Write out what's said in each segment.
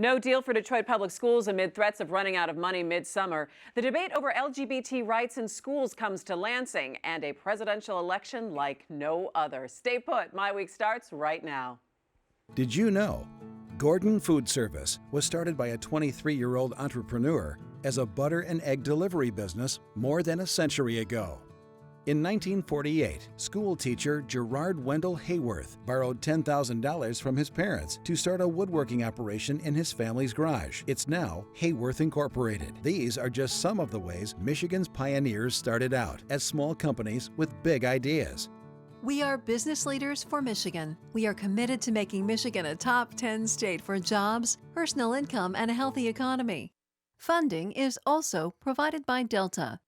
No deal for Detroit Public Schools amid threats of running out of money midsummer. The debate over LGBT rights in schools comes to Lansing, and a presidential election like no other. Stay put. MiWeek starts right now. Did you know Gordon Food Service was started by a 23-year-old entrepreneur as a butter and egg delivery business more than a century ago? In 1948, school teacher Gerard Wendell Hayworth borrowed $10,000 from his parents to start a woodworking operation in his family's garage. It's now Hayworth Incorporated. These are just some of the ways Michigan's pioneers started out as small companies with big ideas. We are business leaders for Michigan. We are committed to making Michigan a top 10 state for jobs, personal income, and a healthy economy. Funding is also provided by Delta.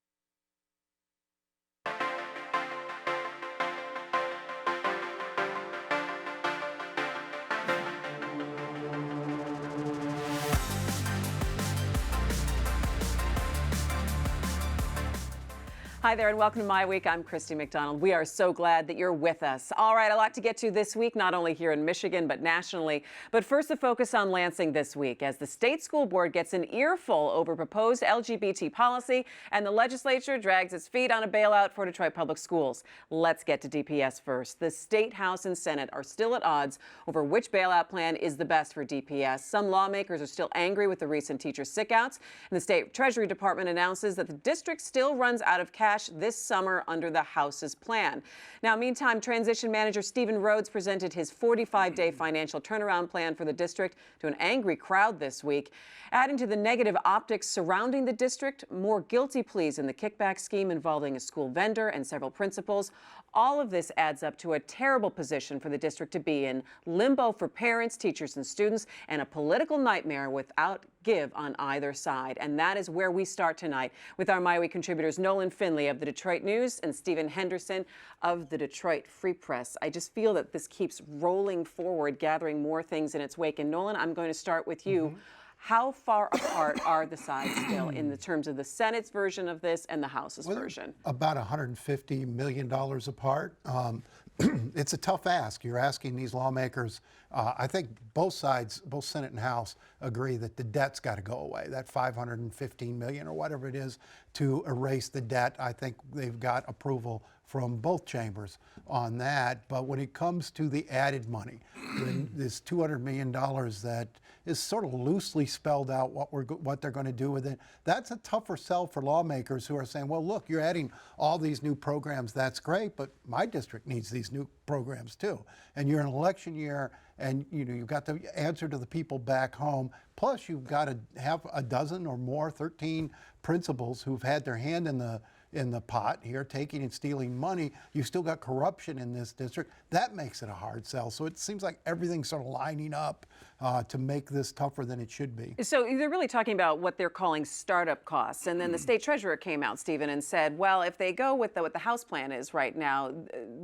Hi there and welcome to MiWeek. I'm Christy McDonald. We are so glad that you're with us. All right, a lot to get to this week, not only here in Michigan, but nationally. But first, a focus on Lansing this week as the state school board gets an earful over proposed LGBT policy and the legislature drags its feet on a bailout for Detroit Public Schools. Let's get to DPS first. The state, House, and Senate are still at odds over which bailout plan is the best for DPS. Some lawmakers are still angry with the recent teacher sickouts, and the state Treasury Department announces that the district still runs out of cash this summer under the House's plan. Now, meantime, Transition Manager Stephen Rhodes presented his 45-day financial turnaround plan for the district to an angry crowd this week. Adding to the negative optics surrounding the district, more guilty pleas in the kickback scheme involving a school vendor and several principals. All of this adds up to a terrible position for the district to be in, limbo for parents, teachers, and students, and a political nightmare without give on either side. And that is where we start tonight with our MiWeek contributors Nolan Finley of the Detroit News and Stephen Henderson of the Detroit Free Press. I just feel that this keeps rolling forward, gathering more things in its wake. And Nolan, I'm going to start with you. How far apart are the sides still in the terms of the Senate's version of this and the House's version? About $150 million apart. It's a tough ask. You're asking these lawmakers. I think both sides, both Senate and House, agree that the debt's got to go away. That $515 million or whatever it is to erase the debt. I think they've got approval from both chambers on that. But when it comes to the added money, this $200 million that is sort of loosely spelled out what they're going to do with it, that's a tougher sell for lawmakers who are saying, well, look, you're adding all these new programs. That's great, but my district needs these new programs too. And you're in an election year, and you've got to answer to the people back home. Plus, you've got to have a dozen or more, 13 principals who've had their hand in the pot here, taking and stealing money. You've still got corruption in this district. That makes it a hard sell. So it seems like everything's sort of lining up to make this tougher than it should be. So they're really talking about what they're calling startup costs. And then the state treasurer came out, Stephen, and said, well, if they go with what the House plan is right now,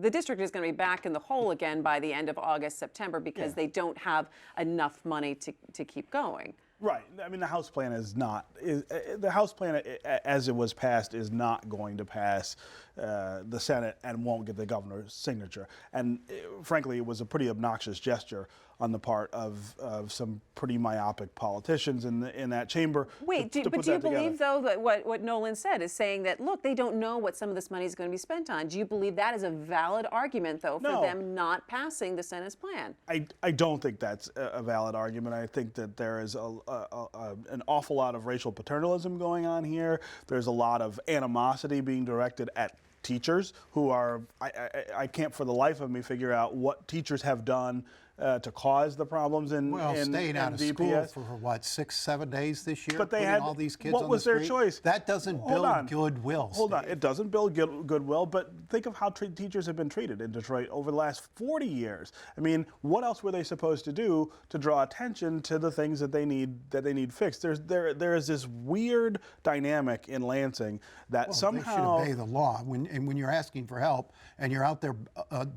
the district is going to be back in the hole again by the end of August, September, because they don't have enough money to keep going. Right. I mean, the House plan the House plan as it was passed is not going to pass the Senate and won't get the governor's signature. And frankly, it was a pretty obnoxious gesture on the part of some pretty myopic politicians in that chamber. Wait, do you believe, though, that what Nolan said is saying that, look, they don't know what some of this money is going to be spent on? Do you believe that is a valid argument, though, for them not passing the Senate's plan? I don't think that's a valid argument. I think that there is an awful lot of racial paternalism going on here. There's a lot of animosity being directed at teachers who are, I can't for the life of me figure out what teachers have done to cause the problems staying out of DPS. school for what, 6-7 days this year? But they had all these kids what on was the their street? choice? That doesn't build goodwill. Hold on, it doesn't build goodwill. But think of how teachers have been treated in Detroit over the last 40 years. I mean, what else were they supposed to do to draw attention to the things that they need fixed? There is this weird dynamic in Lansing that somehow they should obey the law. When you're asking for help and you're out there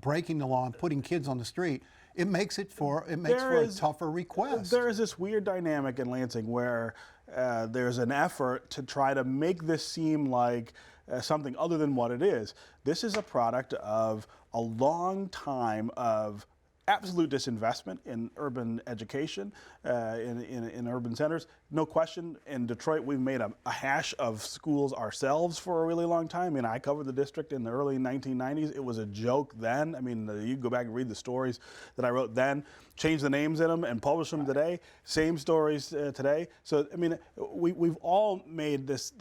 breaking the law and putting kids on the street, it makes for a tougher request. There is this weird dynamic in Lansing where there's an effort to try to make this seem like something other than what it is. This is a product of a long time of absolute disinvestment in urban education, in urban centers. No question, in Detroit, we've made a hash of schools ourselves for a really long time. I mean, I covered the district in the early 1990s. It was a joke then. I mean, you can go back and read the stories that I wrote then, change the names in them and publish them today. Same stories today. So, I mean, we've all made this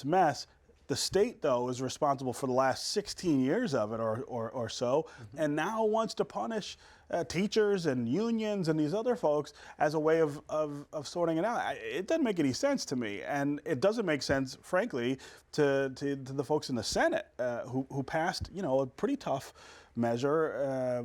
mess. The state, though, is responsible for the last 16 years of it or so, and now wants to punish teachers and unions and these other folks as a way of sorting it out. It doesn't make any sense to me, and it doesn't make sense, frankly, to the folks in the Senate who passed, a pretty tough measure,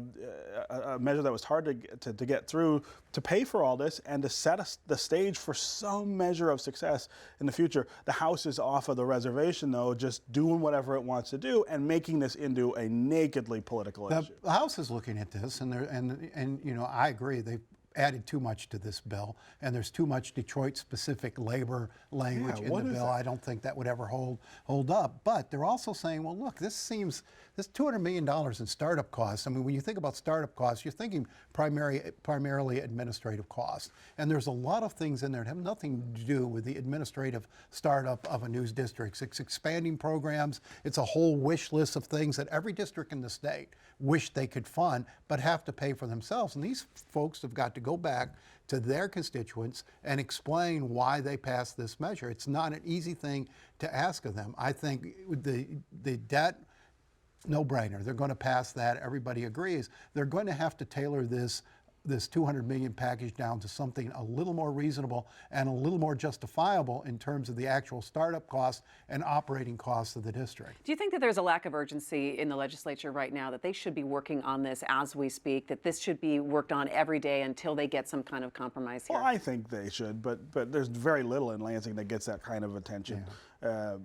a measure that was hard to get through, to pay for all this and to set the stage for some measure of success in the future. The House is off of the reservation, though, just doing whatever it wants to do and making this into a nakedly political issue. The House is looking at this, and I agree. They've added too much to this bill, and there's too much Detroit-specific labor language in the bill. I don't think that would ever hold up. But they're also saying, well, look, this $200 million in startup costs. I mean, when you think about startup costs, you're thinking primarily administrative costs. And there's a lot of things in there that have nothing to do with the administrative startup of a new district. It's expanding programs. It's a whole wish list of things that every district in the state wish they could fund, but have to pay for themselves. And these folks have got to go back to their constituents and explain why they passed this measure. It's not an easy thing to ask of them. I think the debt, no-brainer. They're going to pass that. Everybody agrees. They're going to have to tailor this $200 million package down to something a little more reasonable and a little more justifiable in terms of the actual startup costs and operating costs of the district. Do you think that there's a lack of urgency in the legislature right now, that they should be working on this as we speak, that this should be worked on every day until they get some kind of compromise here? Well, I think they should, but there's very little in Lansing that gets that kind of attention. Yeah.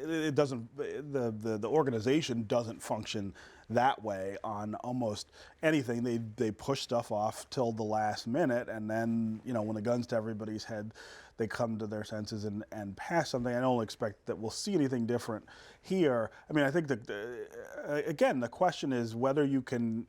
It doesn't. The organization doesn't function that way on almost anything. They push stuff off till the last minute, and then when the gun's to everybody's head, they come to their senses and pass something. I don't expect that we'll see anything different here. I mean, I think that again, the question is whether you can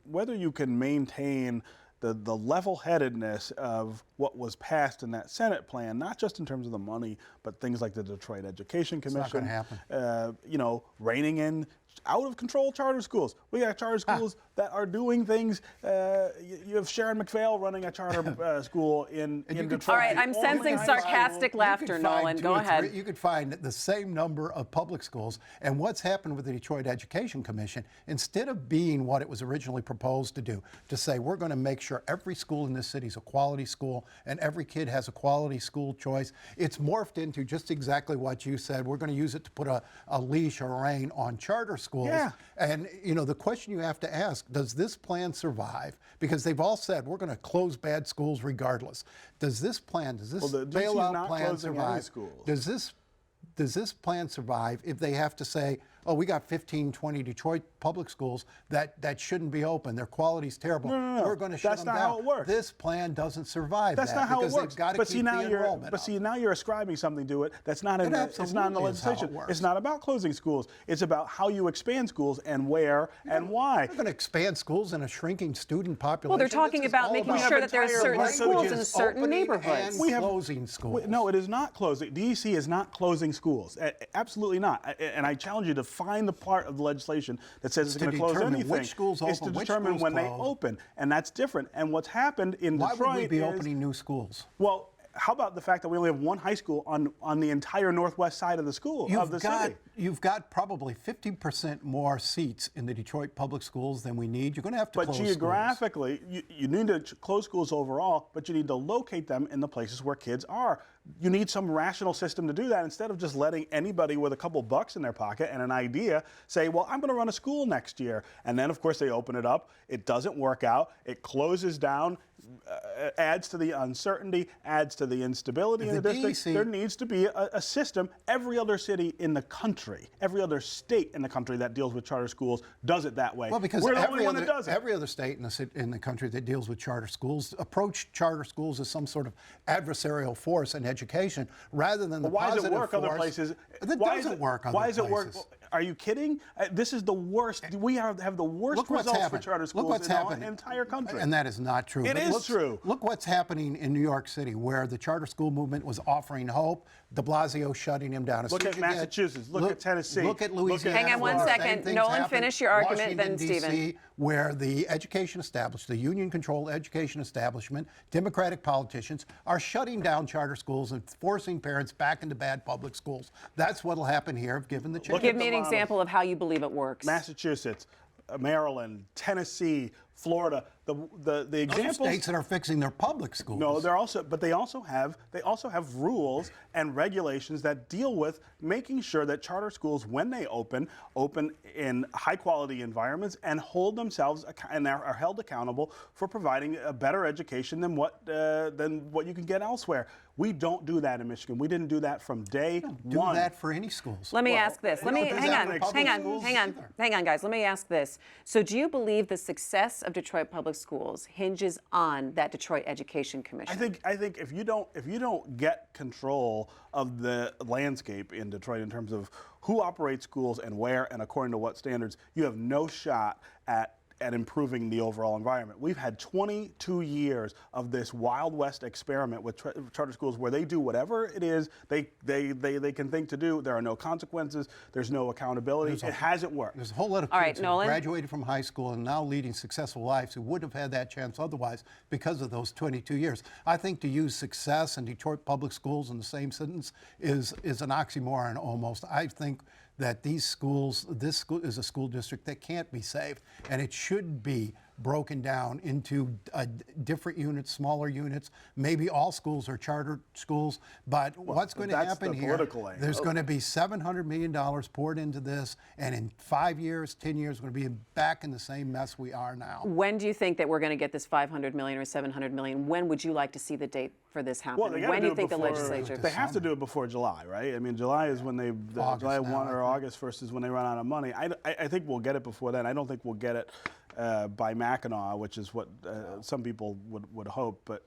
maintain the level-headedness of what was passed in that Senate plan, not just in terms of the money, but things like the Detroit Education Commission. It's not going to happen. Reining in out-of-control charter schools. We got charter schools that are doing things. You have Sharon McPhail running a charter school in Detroit. All right, I'm sensing sarcastic laughter, Nolan. Go ahead. You could find the same number of public schools. And what's happened with the Detroit Education Commission, instead of being what it was originally proposed to do, to say we're going to make sure every school in this city is a quality school and every kid has a quality school choice, it's morphed into just exactly what you said. We're going to use it to put a leash or a rein on charter schools. Yeah. And the question you have to ask, does this plan survive? Because they've all said we're going to close bad schools regardless. Does this bailout plan survive? Does this plan survive if they have to say, oh, we got 15, 20 Detroit public schools that shouldn't be open. Their quality's terrible. No. We're going to shut them down. That's not how it works. This plan doesn't survive That's not how it works. They've got to keep the enrollment up. Now you're ascribing something to it that's not in it's not in the legislation. It's not about closing schools. It's about how you expand schools and where and why. We're going to expand schools in a shrinking student population. Well, they're talking about making sure that there's certain schools in certain neighborhoods. We have closing schools. No, it is not closing. DEC is not closing schools. Absolutely not. And I challenge you to find the part of the legislation that says it's going to close anything. Which schools open, it's to determine when they open, and that's different. And what's happened in Detroit Why would we be opening new schools? Well, how about the fact that we only have one high school on the entire northwest side of the city? You've got probably 50% more seats in the Detroit public schools than we need. You're going to have to close schools. But geographically, you need to close schools overall, but you need to locate them in the places where kids are. You need some rational system to do that instead of just letting anybody with a couple bucks in their pocket and an idea say, well, I'm going to run a school next year. And then, of course, they open it up. It doesn't work out. It closes down, adds to the uncertainty, adds to the instability in the district. There needs to be a system. Every other city in the country, every other state in the country that deals with charter schools does it that way. Well, because we're the only one that does it. Every other state in the country that deals with charter schools approach charter schools as some sort of adversarial force in education rather than the positive force. Why does it work other places? It doesn't work other places. Why does it work? Are you kidding? This is the worst. We have the worst results for charter schools in the entire country. And that is not true. It is true. Look what's happening in New York City, where the charter school movement was offering hope. De Blasio shutting him down. Look at Massachusetts. Look at Tennessee. Look at Louisiana. Hang on one second. Nolan, finish your argument, then Stephen. Washington, D.C., where the education establishment, the union-controlled education establishment, Democratic politicians are shutting down charter schools and forcing parents back into bad public schools. That's what will happen here, given the change. Give me an example of how you believe it works. Massachusetts, Maryland, Tennessee, Florida. The examples. Those states that are fixing their public schools. No, they also have rules and regulations that deal with making sure that charter schools, when they open in high quality environments and hold themselves and are held accountable for providing a better education than what you can get elsewhere. We don't do that in Michigan. We didn't do that from day one. Do that for any schools. Let me ask this. Hang on, guys. Let me ask this. So, do you believe the success of Detroit Public Schools hinges on that Detroit Education Commission? I think if you don't get control of the landscape in Detroit in terms of who operates schools and where and according to what standards, you have no shot at improving the overall environment. We've had 22 years of this Wild West experiment with charter schools where they do whatever it is they can think to do. There are no consequences. There's no accountability. It hasn't worked. There's a whole lot of kids who graduated from high school and now leading successful lives who wouldn't have had that chance otherwise because of those 22 years. I think to use success and Detroit Public Schools in the same sentence is an oxymoron almost. I think that this school is a school district that can't be saved, and it should be broken down into different units, smaller units. Maybe all schools are charter schools, but what's going to happen here, there's going to be $700 million poured into this, and in 5 years, 10 years, we're going to be back in the same mess we are now. When do you think that we're going to get this $500 million or $700 million? When would you like to see the date for this happen? Well, when do you think the legislature? They have to do it before July, right? I mean, July is when July 1 or August 1st is when they run out of money. I think we'll get it before then. I don't think we'll get it by Mackinac, which is what some people would hope, but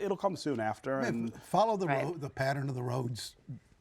it'll come soon after. And follow the pattern of the roads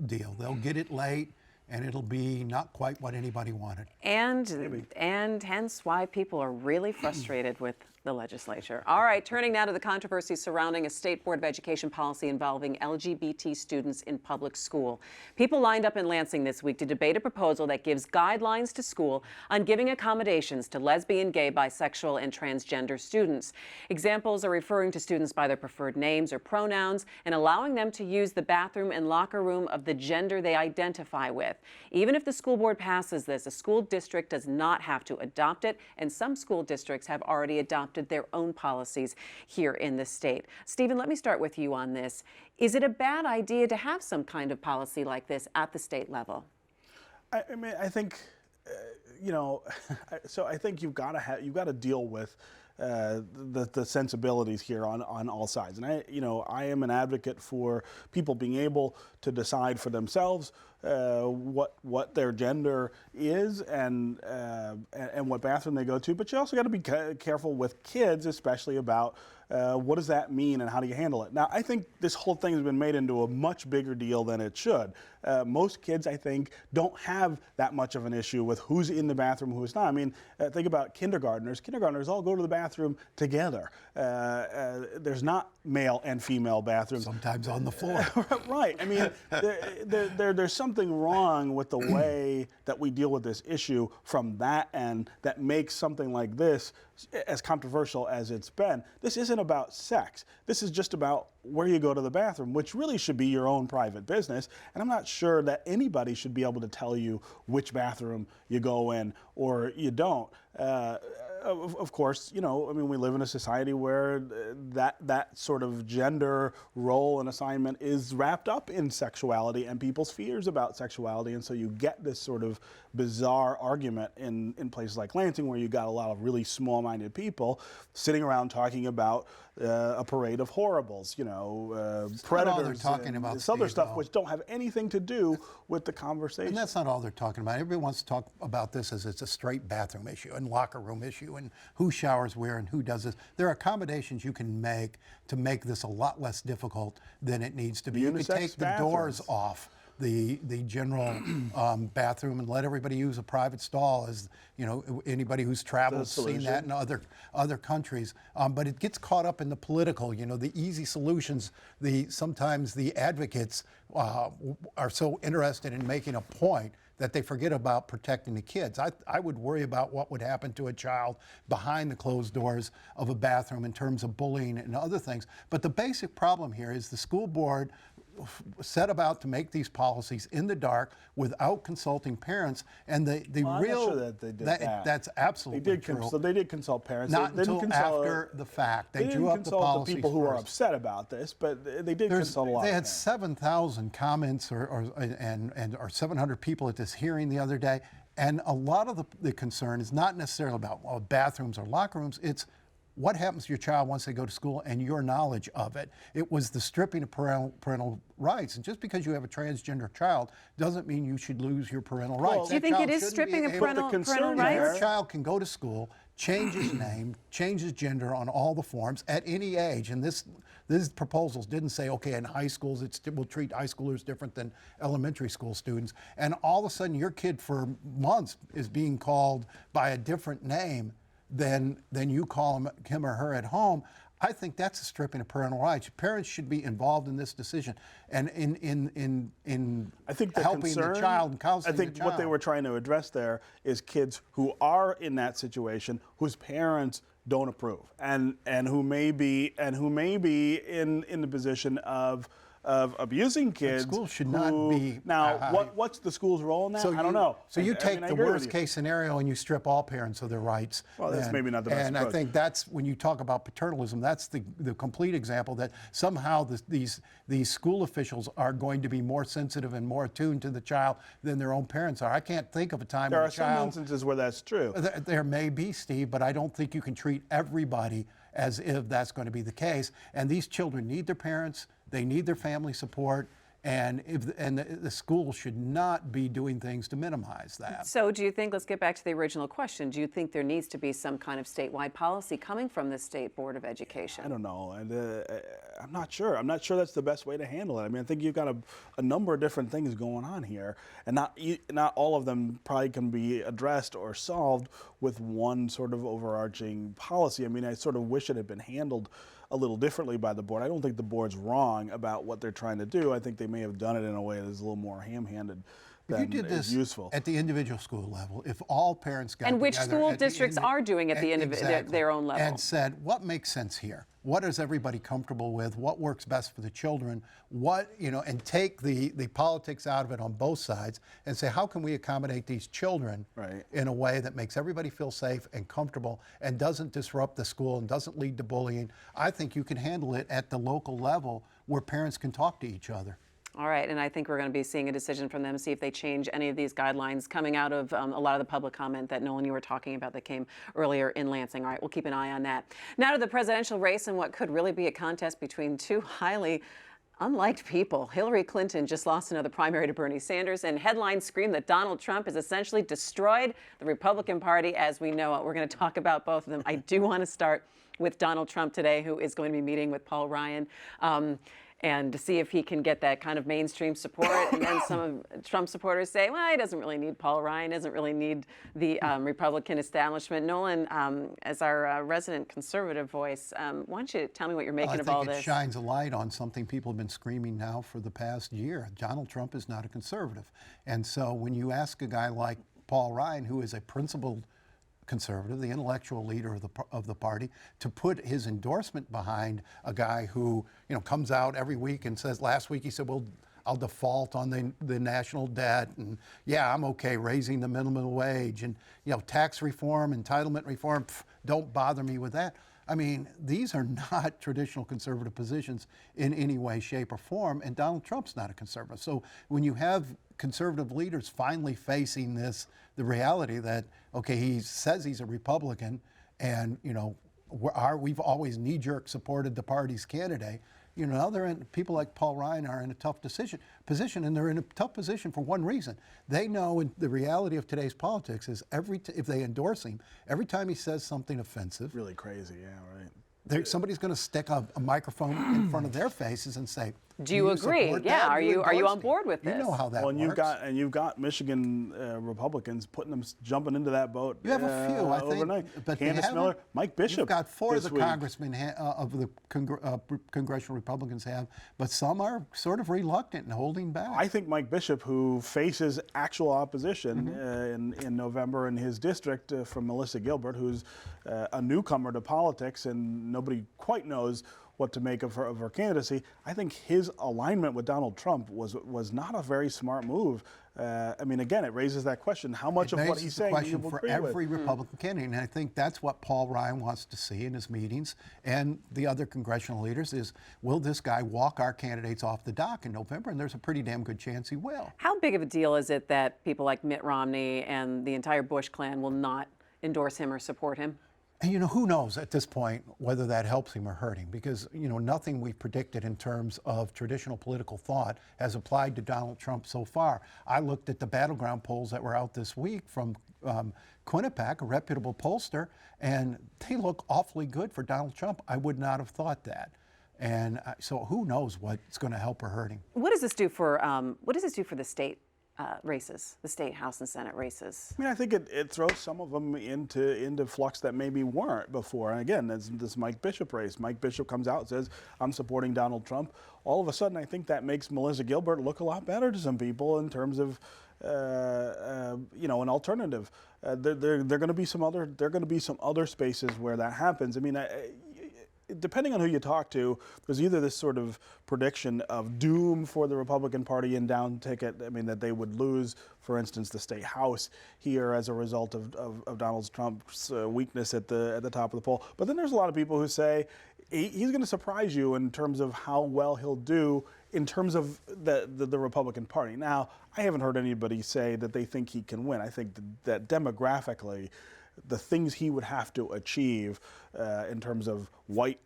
deal. They'll get it late, and it'll be not quite what anybody wanted. And hence why people are really frustrated with the legislature. All right, turning now to the controversy surrounding a state board of education policy involving LGBT students in public school. People lined up in Lansing this week to debate a proposal that gives guidelines to school on giving accommodations to lesbian, gay, bisexual, and transgender students. Examples are referring to students by their preferred names or pronouns and allowing them to use the bathroom and locker room of the gender they identify with. Even if the school board passes this, a school district does not have to adopt it, and some school districts have already adopted their own policies here in the state. Stephen, let me start with you on this. Is it a bad idea to have some kind of policy like this at the state level? I mean, I think, so I think you've got to deal with the sensibilities here on all sides. And I am an advocate for people being able to decide for themselves what their gender is and what bathroom they go to. But you also got to be careful with kids, especially about what does that mean and how do you handle it? Now, I think this whole thing has been made into a much bigger deal than it should. Most kids, I think, don't have that much of an issue with who's in the bathroom, who's not. I mean, think about kindergartners. Kindergartners all go to the bathroom together. There's not male and female bathrooms. Sometimes on the floor. Right. I mean, there's something wrong with the way that we deal with this issue from that end that makes something like this as controversial as it's been. This isn't about sex. This is just about where you go to the bathroom, which really should be your own private business. And I'm not sure that anybody should be able to tell you which bathroom you go in or you don't. Of course, I mean, we live in a society where that sort of gender role and assignment is wrapped up in sexuality and people's fears about sexuality. And so you get this sort of bizarre argument in places like Lansing, where you got a lot of really small-minded people sitting around talking about a parade of horribles, predators, talking about this other stuff, which don't have anything to do with the conversation. And that's not all they're talking about. Everybody wants to talk about this as it's a straight bathroom issue and locker room issue and who showers where and who does this. There are accommodations you can make to make this a lot less difficult than it needs to be. You can take the doors off the general bathroom and let everybody use a private stall, as you know, anybody who's traveled has seen that in other countries. But it gets caught up in the political, you know, the easy solutions. Sometimes the advocates are so interested in making a point that they forget about protecting the kids. I would worry about what would happen to a child behind the closed doors of a bathroom in terms of bullying and other things. But the basic problem here is the school board set about to make these policies in the dark without consulting parents, and I'm not sure that they did that. That's absolutely true. So they did consult parents. Not they didn't until consult, after the fact. They didn't drew up the consult policies the people who are first. upset about this, but they did consult a lot. They of had parents. 7,000 comments or 700 people at this hearing the other day, and a lot of the concern is not necessarily about bathrooms or locker rooms. It's what happens to your child once they go to school and your knowledge of it. It was the stripping of parental rights. And just because you have a transgender child doesn't mean you should lose your parental rights. Do you think it is stripping of parental rights? Your child can go to school, change his name, change his gender on all the forms at any age. And these proposals didn't say, okay, in high schools we'll treat high schoolers different than elementary school students. And all of a sudden your kid for months is being called by a different name than you call him or her at home. I think that's a stripping of parental rights. Parents should be involved in this decision and in I think helping the child and counseling I think the child. what they were trying to address there is kids who are in that situation whose parents don't approve and who may be in the position of abusing kids. Schools should not be. Now, what's the school's role in that? I don't know. So you take the worst case case scenario and you strip all parents of their rights. Well, that's maybe not the best And approach. I think that's when you talk about paternalism, that's the complete example that somehow these school officials are going to be more sensitive and more attuned to the child than their own parents are. I can't think of a time There when are a child. some instances where that's true. There may be, Steve, but I don't think you can treat everybody as if that's going to be the case. And these children need their parents, they need their family support, and the school should not be doing things to minimize that. So do you think, let's get back to the original question, do you think there needs to be some kind of statewide policy coming from the State Board of Education? I don't know, and I'm not sure. I'm not sure that's the best way to handle it. I mean, I think you've got a number of different things going on here, and not all of them probably can be addressed or solved with one sort of overarching policy. I mean, I sort of wish it had been handled a little differently by the board. I don't think the board's wrong about what they're trying to do. I think they may have done it in a way that's a little more ham-handed If you did this useful. at the individual school level, if all parents got And which together school at the districts are doing at the their own level. and said, what makes sense here? What is everybody comfortable with? What works best for the children? And take the politics out of it on both sides and say, how can we accommodate these children in a way that makes everybody feel safe and comfortable and doesn't disrupt the school and doesn't lead to bullying? I think you can handle it at the local level where parents can talk to each other. All right, and I think we're going to be seeing a decision from them, see if they change any of these guidelines coming out of a lot of the public comment that Nolan, you were talking about that came earlier in Lansing. All right, we'll keep an eye on that. Now to the presidential race and what could really be a contest between two highly unliked people. Hillary Clinton just lost another primary to Bernie Sanders, and headlines scream that Donald Trump has essentially destroyed the Republican Party as we know it. We're going to talk about both of them. I do want to start with Donald Trump today, who is going to be meeting with Paul Ryan. And to see if he can get that kind of mainstream support. And then some of Trump supporters say, well, he doesn't really need Paul Ryan, doesn't really need the Republican establishment. Nolan, as our resident conservative voice, why don't you tell me what you're making of all this? I think it shines a light on something people have been screaming now for the past year. Donald Trump is not a conservative. And so when you ask a guy like Paul Ryan, who is a principled conservative, the intellectual leader of the party, to put his endorsement behind a guy who comes out every week and says, last week he said, well, I'll default on the national debt, and yeah, I'm okay raising the minimum wage, and tax reform, entitlement reform, don't bother me with that. I mean, these are not traditional conservative positions in any way, shape, or form, and Donald Trump's not a conservative. So when you have conservative leaders finally facing the reality that, okay, he says he's a Republican, and we've always knee-jerk supported the party's candidate. Now people like Paul Ryan are in a tough position, and they're in a tough position for one reason. They know the reality of today's politics is if they endorse him, every time he says something offensive, really crazy, yeah, right. Somebody's going to stick a microphone in front of their faces and say, Do you agree? support Yeah. that? Are you endorse on me? board with this? You know how that Well, and works. you've got Michigan Republicans jumping into that boat. You have a few, I think, overnight. but they Candace haven't. Miller, Mike Bishop. You've got four of this the week. congressmen of the congressional Republicans have, but some are sort of reluctant and holding back. I think Mike Bishop, who faces actual opposition in November in his district from Melissa Gilbert, who's a newcomer to politics and nobody quite knows what to make of her candidacy. I think his alignment with Donald Trump was not a very smart move. I mean, again, it raises that question: how much of what he's saying do you for agree every with? Republican candidate, and I think that's what Paul Ryan wants to see in his meetings, and the other congressional leaders is: will this guy walk our candidates off the dock in November? And there's a pretty damn good chance he will. How big of a deal is it that people like Mitt Romney and the entire Bush clan will not endorse him or support him? And who knows at this point whether that helps him or hurt him, because nothing we've predicted in terms of traditional political thought has applied to Donald Trump so far. I looked at the battleground polls that were out this week from Quinnipiac, a reputable pollster, and they look awfully good for Donald Trump. I would not have thought that. And so who knows what's going to help or hurt him. What does this do for the state races, the state House and Senate races? I mean, I think it throws some of them into flux that maybe weren't before. And again, this Mike Bishop race. Mike Bishop comes out and says, I'm supporting Donald Trump. All of a sudden, I think that makes Melissa Gilbert look a lot better to some people in terms of, an alternative. There are going to be some other spaces where that happens. I mean, depending on who you talk to, there's either this sort of prediction of doom for the Republican Party and down ticket. I mean, that they would lose, for instance, the state house here as a result of Donald Trump's weakness at the top of the poll. But then there's a lot of people who say he's going to surprise you in terms of how well he'll do in terms of the Republican Party. Now, I haven't heard anybody say that they think he can win. I think that demographically, the things he would have to achieve in terms of white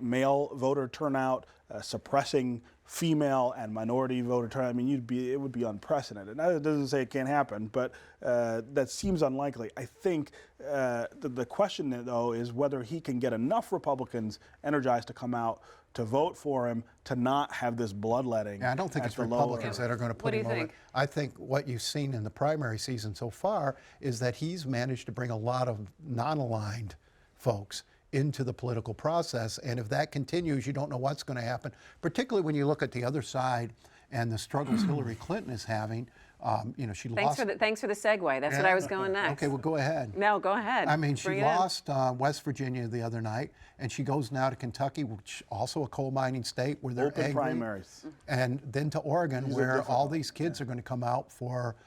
male voter turnout, suppressing female and minority voter turnout. I mean, it would be unprecedented. Now, it doesn't say it can't happen, but that seems unlikely. I think the question, though, is whether he can get enough Republicans energized to come out to vote for him to not have this bloodletting. Yeah, I don't think it's Republicans that are going to put him over. I think what you've seen in the primary season so far is that he's managed to bring a lot of non-aligned folks into the political process. And if that continues, you don't know what's going to happen, particularly when you look at the other side and the struggles Hillary Clinton is having. She lost. Thanks for the segue. That's what I was going next. Okay, well, go ahead. No, go ahead. I mean, she lost West Virginia the other night, and she goes now to Kentucky, which also a coal mining state where they're open angry, primaries, and then to Oregon, where all these kids are going to come out for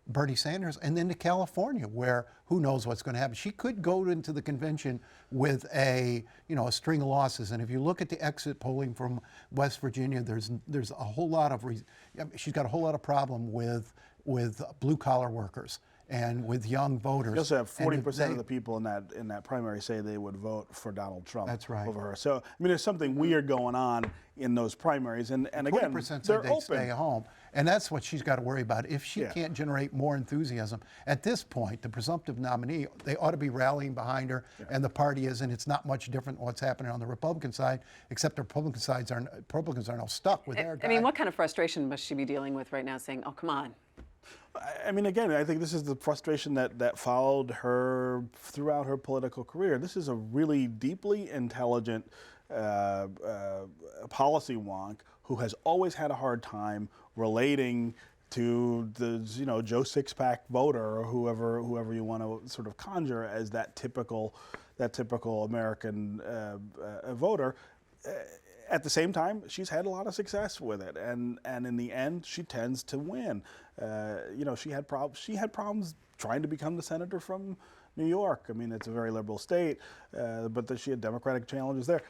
Bernie Sanders, and then to California, where who knows what's going to happen. She could go into the convention with a string of losses. And if you look at the exit polling from West Virginia, there's a whole lot of she's got a whole lot of problem with blue collar workers and with young voters. You also have 40% of the people in that primary say they would vote for Donald Trump. That's right. Over her. So I mean, there's something weird going on in those primaries, and again, 40% they're said they'd open. stay home, and that's what she's got to worry about. If she can't generate more enthusiasm at this point, the presumptive nominee, they ought to be rallying behind her, and the party is, and it's not much different than what's happening on the Republican side, except the Republicans are now stuck with their guy. I mean, what kind of frustration must she be dealing with right now? Saying, "Oh, come on." I mean, again, I think this is the frustration that followed her throughout her political career. This is a really deeply intelligent policy wonk who has always had a hard time relating to the Joe Sixpack voter or whoever you want to sort of conjure as that typical American voter. At the same time, she's had a lot of success with it, and in the end, she tends to win. She had problems trying to become the senator from New York. I mean, it's a very liberal state, but she had Democratic challenges there.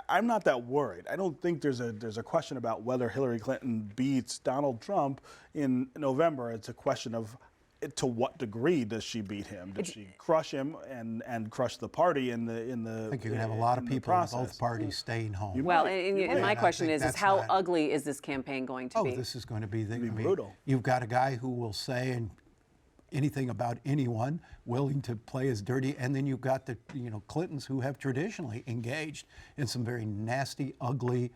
I'm not that worried. I don't think there's a question about whether Hillary Clinton beats Donald Trump in November. It's a question of to what degree does she beat him? Did she crush him and crush the party in the? I think you're going to have a lot of people in both parties staying home. Well, and my question is how ugly is this campaign going to be? Oh, this is going to be brutal. You've got a guy who will say, and anything about anyone, willing to play as dirty. And then you've got the Clintons, who have traditionally engaged in some very nasty, ugly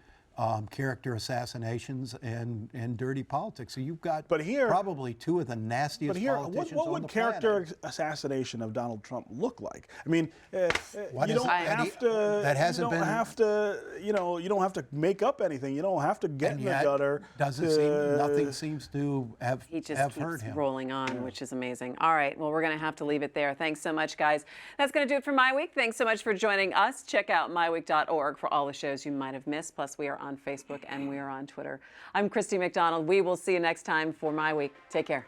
character assassinations and dirty politics. So you've got probably two of the nastiest politicians what on would the character planet. assassination of Donald Trump look like? I mean, you What is don't it? have to. That hasn't you don't been- have to. You don't have to make up anything. You don't have to get And in the yet, gutter. nothing seems to have He just have keeps hurt him. rolling on, which is amazing. All right, well, we're going to have to leave it there. Thanks so much, guys. That's going to do it for My Week. Thanks so much for joining us. Check out myweek.org for all the shows you might have missed. Plus, we are on Facebook and we are on Twitter. I'm Christy McDonald. We will see you next time for My Week. Take care.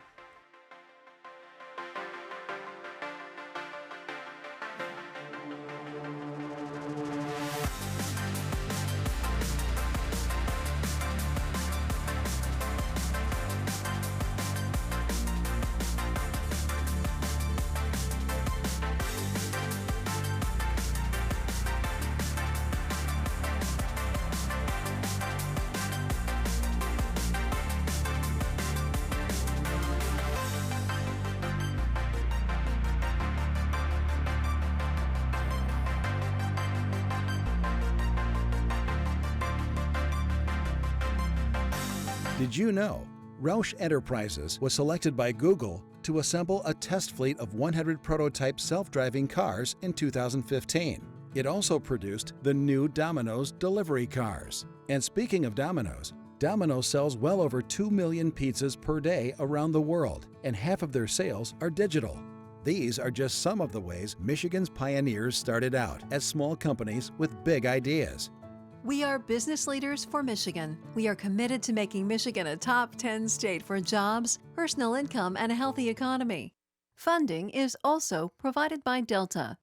Did you know Roush Enterprises was selected by Google to assemble a test fleet of 100 prototype self-driving cars in 2015? It also produced the new Domino's delivery cars. And speaking of Domino's, Domino's sells well over 2 million pizzas per day around the world, and half of their sales are digital. These are just some of the ways Michigan's pioneers started out as small companies with big ideas. We are business leaders for Michigan. We are committed to making Michigan a top 10 state for jobs, personal income, and a healthy economy. Funding is also provided by Delta.